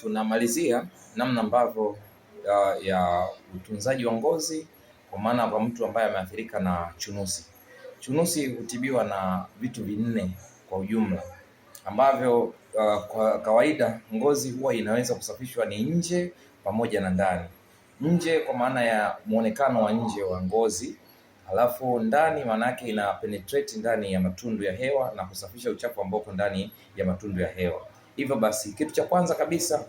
tunamalizia namna ambavyo ya utunzaji wa ngozi kwa maana kwa mtu ambaye ameathirika na chunusi. Chunusi hutibiwa na vitu vinne kwa ujumla ambavyo kwa kawaida ngozi huwa inaweza kusafishwa ni nje pamoja na ndani. Nje kwa maana ya muonekano wa nje wa ngozi, halafu ndani maana yake ina penetrate ndani ya matundu ya hewa na kusafisha uchafu ambao uko ndani ya matundu ya hewa. Hivyo basi kitu cha kwanza kabisa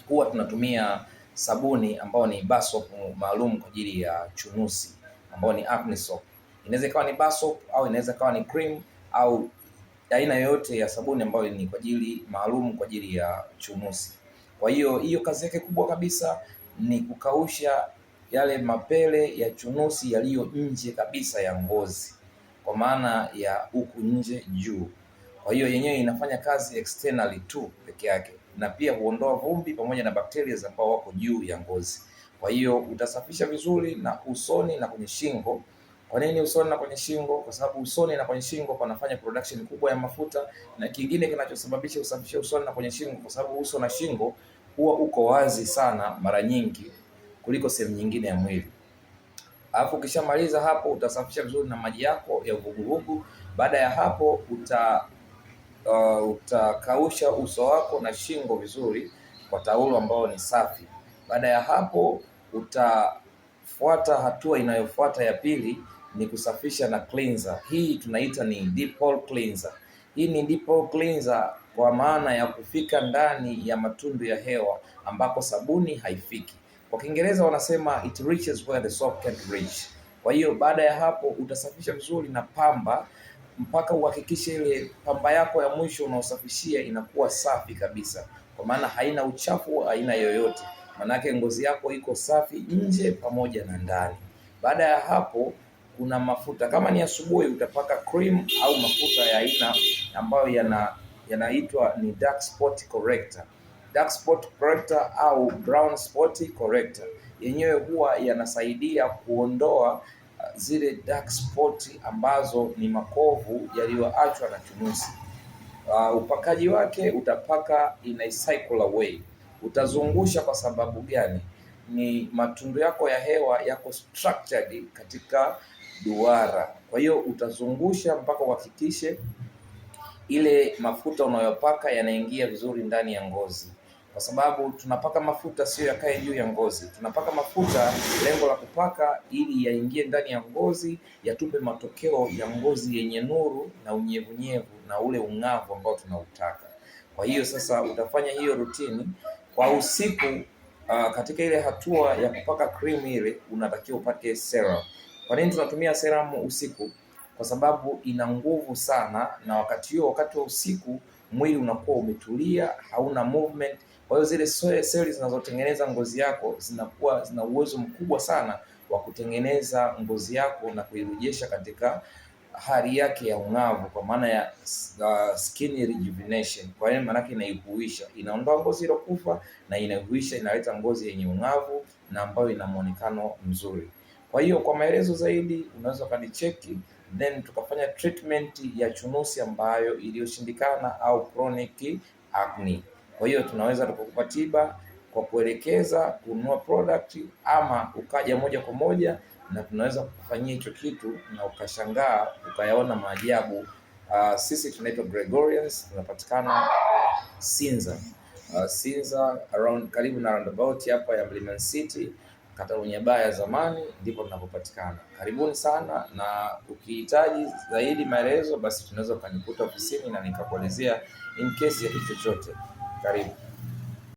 huwa tunatumia sabuni ambao ni bar soap maalum kwa ajili ya chunusi ambao ni acne soap. Inaweza ikawa ni bar soap au inaweza ikawa ni cream au aina yoyote ya sabuni ambayo ni kwa ajili maalum kwa ajili ya chunusi. Kwa hiyo kazi yake kubwa kabisa ni kukausha yale mapele ya chunusi yaliyo nje kabisa ya ngozi, kwa maana ya huku nje juu. Kwa hiyo yenyewe inafanya kazi externally tu peke yake, na pia huondoa vumbi pamoja na bakteria ambao wako juu ya ngozi. Kwa hiyo utasafisha vizuri na usoni na kwenye shingo. Kwa nini usoni na kwenye shingo? Kwa sababu usoni na kwenye shingo panafanya production kubwa ya mafuta, na kingine kinachosababisha usafishe usoni na kwenye shingo, kwa sababu uso na shingo huwa uko wazi sana mara nyingi kuliko sehemu nyingine ya mwili. Alafu ukishamaliza hapo utasafisha vizuri na maji yako ya vuguvugu. Baada ya hapo utakausha uso wako na shingo vizuri kwa taulo ambao ni safi. Baada ya hapo utafuata hatua inayofuata ya pili, ni kusafisha na cleanser. Hii tunaita ni deep hole cleanser. Hii ni deep hole cleanser kwa maana ya kufika ndani ya matundu ya hewa ambako sabuni haifiki. Kwa Kiingereza wanasema it reaches where the soap can't reach. Kwa hiyo baada ya hapo utasafisha vizuri na pamba mpaka uhakikishe ile pamba yako ya mwisho unaosafishia inakuwa safi kabisa, kwa maana haina uchafu aina yoyote. Manake ngozi yako iko safi nje pamoja na ndani. Baada ya hapo kuna mafuta, kama ni asubuhi utapaka cream au mafuta ya aina ambayo yanaitwa ni dark spot corrector. Dark spot corrector au brown spot corrector yenyewe huwa yanasaidia kuondoa zile dark spot ambazo ni makovu yaliyoachwa na chunusi. Upakaji wake utapaka in a circular way. Utazungusha kwa sababu gani? Ni matundu yako ya hewa yako structured katika duara. Kwa hiyo utazungusha mpaka uhakikishe ile mafuta unayopaka yanaingia vizuri ndani ya ngozi, kwa sababu tunapaka mafuta sio yakae juu ya ngozi. Tunapaka mafuta, lengo la kupaka ili yaingie ndani ya ngozi, yatupe matokeo ya ngozi yenye nuru na unyevunyevu na ule ung'avu ambao tunautaka. Kwa hiyo sasa utafanya hiyo rutini kwa usiku. Katika ile hatua ya kupaka cream ile unatakiwa upake serum. Kwa nini tunatumia serum usiku? Kwa sababu ina nguvu sana, na wakati wa usiku mwili unakuwa umetulia, hauna movement. Kwa hiyo zile seli zinazotengeneza ngozi yako zina uwezo mkubwa sana wa kutengeneza ngozi yako na kuirejesha katika hali yake ya ung'avu, kwa maana ya skin rejuvenation. Kwa hiyo maana yake inaihuisha, inaondoa ngozi iliyokufa na inaihuisha, inaleta ngozi yenye ung'avu na ambayo ina muonekano mzuri. Kwa hiyo kwa maelezo zaidi unaweza kanicheki, then tukafanya treatment ya chunusi ambayo iliyoshindikana au chronic acne. Kwa hiyo tunaweza tukakupa tiba kwa kuelekeza kununua product, ama ukaja moja kwa moja na tunaweza kukufanyia hicho kitu na ukashangaa ukayaona maajabu. Sisi tunaitwa Gregorians, tunapatikana Sinza. Sinza karibu na roundabout hapa ya Mlimani City, Katalunya ya zamani, ndipo tunapopatikana. Karibuni sana, na ukihitaji zaidi maelezo basi tunaweza ukanikuta ofisini na nikakuelezea in case ya kitu chochote. Karibu.